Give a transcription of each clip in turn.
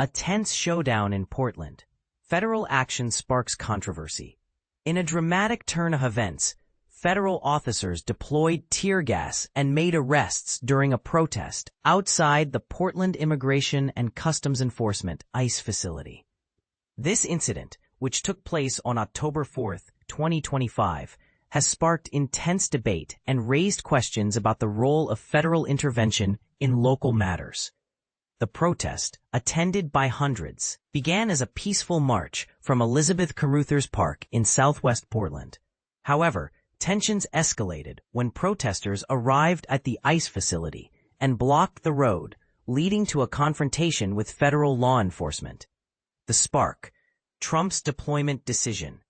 A tense showdown in Portland. Federal action sparks controversy. In a dramatic turn of events, federal officers deployed tear gas and made arrests during a protest outside the Portland Immigration and Customs Enforcement ICE facility. This incident, which took place on October 4, 2025, has sparked intense debate and raised questions about the role of federal intervention in local matters. The protest, attended by hundreds, began as a peaceful march from Elizabeth Caruthers Park in southwest Portland. However, tensions escalated when protesters arrived at the ICE facility and blocked the road, leading to a confrontation with federal law enforcement. The spark: Trump's deployment decision.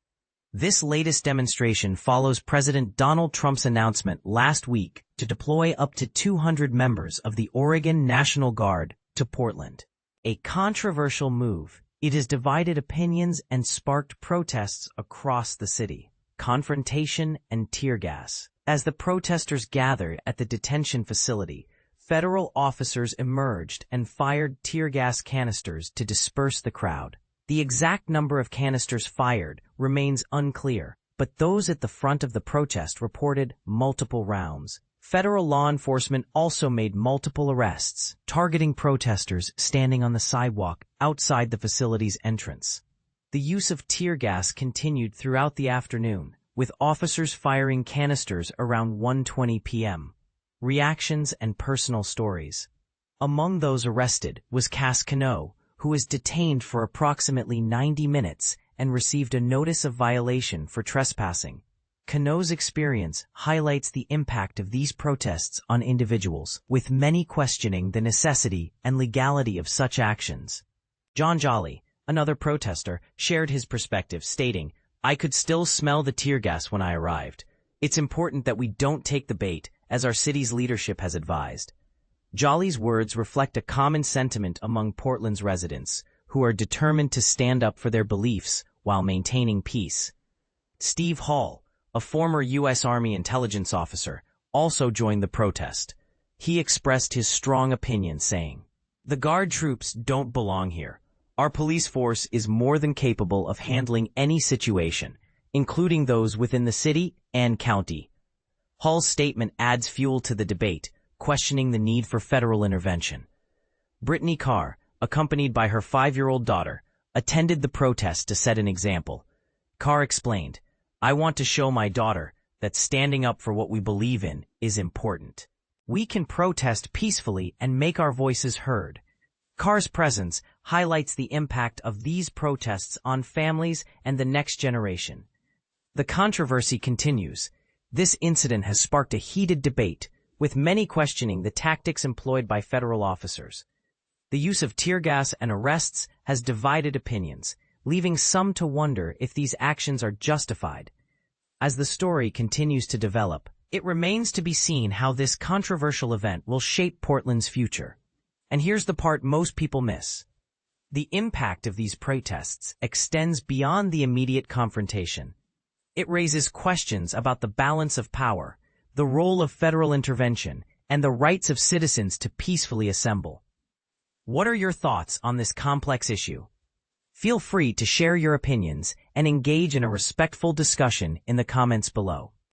This latest demonstration follows President Donald Trump's announcement last week to deploy up to 200 members of the Oregon National Guard to Portland. A controversial move, it has divided opinions and sparked protests across the city. Confrontation and tear gas. As the protesters gathered at the detention facility, federal officers emerged and fired tear gas canisters to disperse the crowd. The exact number of canisters fired remains unclear, but those at the front of the protest reported multiple rounds. Federal law enforcement also made multiple arrests, targeting protesters standing on the sidewalk outside the facility's entrance. The use of tear gas continued throughout the afternoon, with officers firing canisters around 1:20 p.m. Reactions and personal stories. Among those arrested was Cass Cano, who was detained for approximately 90 minutes and received a notice of violation for trespassing. Cano's experience highlights the impact of these protests on individuals, with many questioning the necessity and legality of such actions. John Jolly, another protester, shared his perspective, stating, "I could still smell the tear gas when I arrived. It's important that we don't take the bait, as our city's leadership has advised." Jolly's words reflect a common sentiment among Portland's residents, who are determined to stand up for their beliefs while maintaining peace. Steve Hall, a former U.S. Army intelligence officer, also joined the protest. He expressed his strong opinion, saying, "The Guard troops don't belong here. Our police force is more than capable of handling any situation, including those within the city and county." Hall's statement adds fuel to the debate, questioning the need for federal intervention. Brittany Carr, accompanied by her 5-year-old daughter, attended the protest to set an example. Carr explained, "I want to show my daughter that standing up for what we believe in is important. We can protest peacefully and make our voices heard." Carr's presence highlights the impact of these protests on families and the next generation. The controversy continues. This incident has sparked a heated debate, with many questioning the tactics employed by federal officers. The use of tear gas and arrests has divided opinions, leaving some to wonder if these actions are justified. As the story continues to develop, it remains to be seen how this controversial event will shape Portland's future. And here's the part most people miss. The impact of these protests extends beyond the immediate confrontation. It raises questions about the balance of power, the role of federal intervention, and the rights of citizens to peacefully assemble. What are your thoughts on this complex issue? Feel free to share your opinions and engage in a respectful discussion in the comments below.